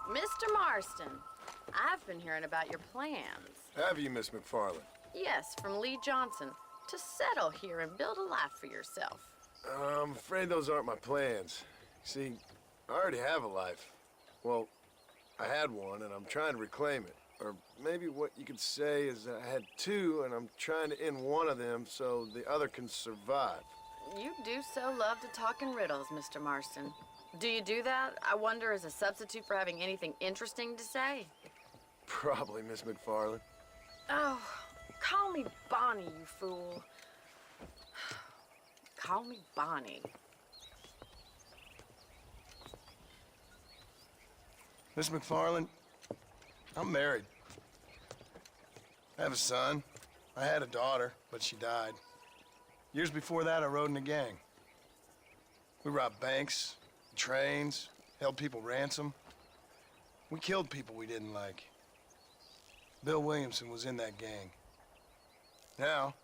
Mr. Marston, I've been hearing about your plans. Have you, Miss McFarland? Yes, from Lee Johnson, to settle here and build a life for yourself. I'm afraid those aren't my plans. See, I already have a life. Well, I had one, and I'm trying to reclaim it. Or maybe what you could say is I had two, and I'm trying to end one of them so the other can survive. You do so love to talk in riddles, Mr. Marston. Do you do that, I wonder, as a substitute for having anything interesting to say? Probably, Miss McFarland. Oh, call me Bonnie, you fool. Call me Bonnie. Miss McFarland, I'm married. I have a son. I had a daughter, but she died. Years before that, I rode in a gang. We robbed banks, trains, held people ransom. We killed people we didn't like. Bill Williamson was in that gang. Now,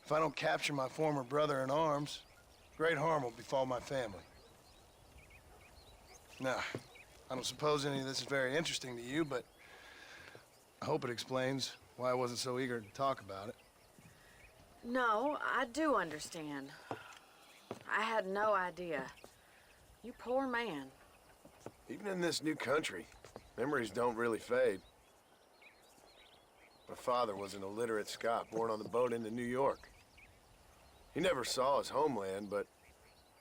if I don't capture my former brother in arms, great harm will befall my family. Now, I don't suppose any of this is very interesting to you, but I hope it explains why I wasn't so eager to talk about it. No, I do understand. I had no idea. You poor man. Even in this new country, memories don't really fade. My father was an illiterate Scot born on the boat into New York. He never saw his homeland, but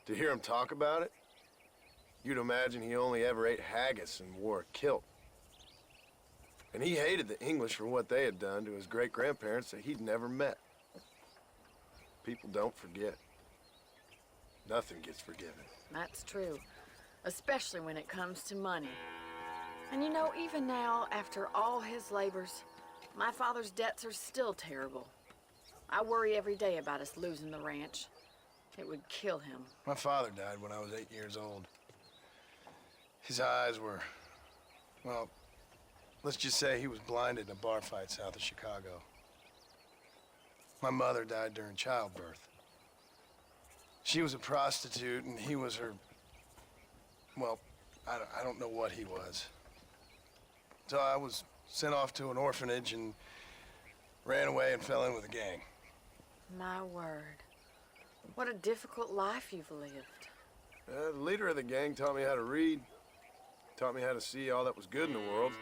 to hear him talk about it, you'd imagine he only ever ate haggis and wore a kilt. And he hated the English for what they had done to his great-grandparents that he'd never met. People don't forget. Nothing gets forgiven. That's true, especially when it comes to money. And you know, even now, after all his labors, my father's debts are still terrible. I worry every day about us losing the ranch. It would kill him. My father died when I was 8 years old. His eyes were, well, let's just say he was blinded in a bar fight south of Chicago. My mother died during childbirth. She was a prostitute, and he was her, well, I don't know what he was. So I was sent off to an orphanage and ran away and fell in with a gang. My word. What a difficult life you've lived. The leader of the gang taught me how to read, taught me how to see all that was good in the world.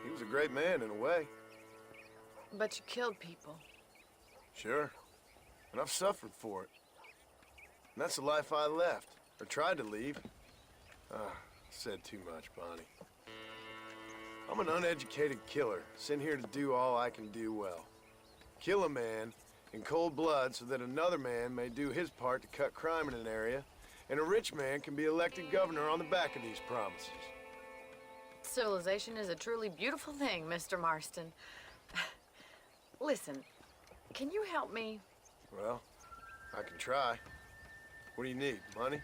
He was a great man in a way. But you killed people. Sure. And I've suffered for it. And that's the life I left, or tried to leave. Said too much, Bonnie. I'm an uneducated killer, sent here to do all I can do well. Kill a man in cold blood so that another man may do his part to cut crime in an area, and a rich man can be elected governor on the back of these promises. Civilization is a truly beautiful thing, Mr. Marston. Listen, can you help me? Well, I can try. What do you need, money?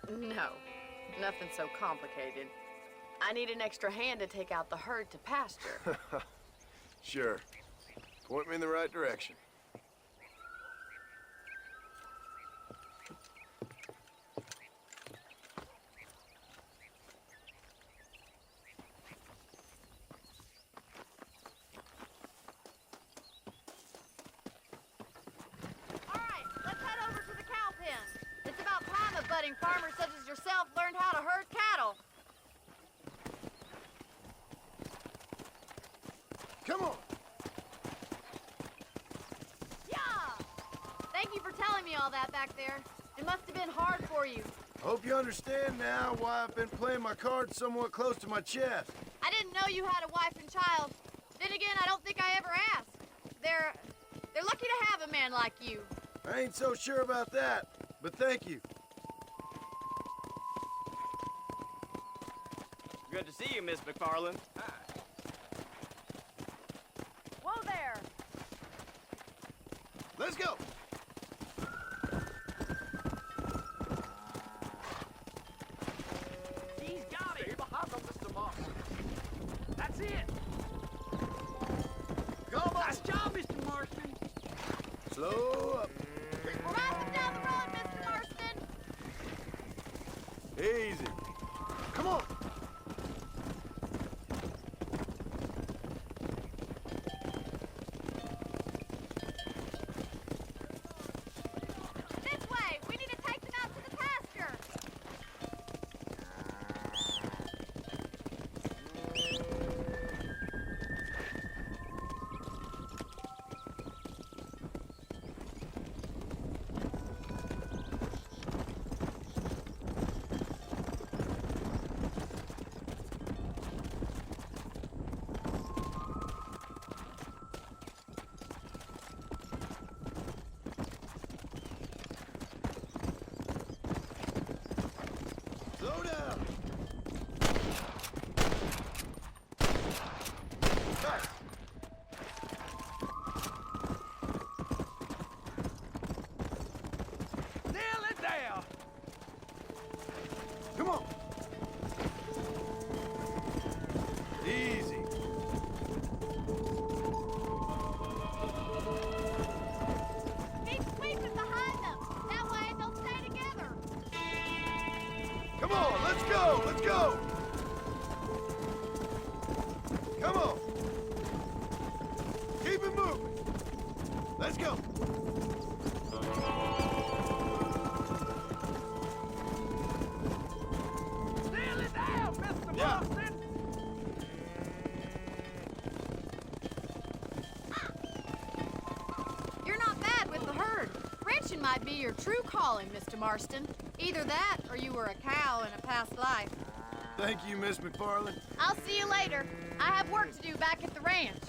No, nothing so complicated. I need an extra hand to take out the herd to pasture. Sure. Point me in the right direction. Farmers such as yourself learned how to herd cattle. Come on! Yeah! Thank you for telling me all that back there. It must have been hard for you. Hope you understand now why I've been playing my cards somewhat close to my chest. I didn't know you had a wife and child. Then again, I don't think I ever asked. They're lucky to have a man like you. I ain't so sure about that, but thank you. Good to see you, Miss McFarland. Hi. Whoa there! Let's go! He's got it! Stay behind them, Mr. Marston. That's it! Go, boy! Nice job, Mr. Marston! Slow up. We're riding down the road, Mr. Marston! Easy. Come on! Come on, let's go, let's go! Come on! Keep it moving! Let's go! Nearly there, Mr. Yeah. Marston! You're not bad with the herd. Ranching might be your true calling, Mr. Marston. Either that, or you were a cow in a past life. Thank you, Miss McFarland. I'll see you later. I have work to do back at the ranch.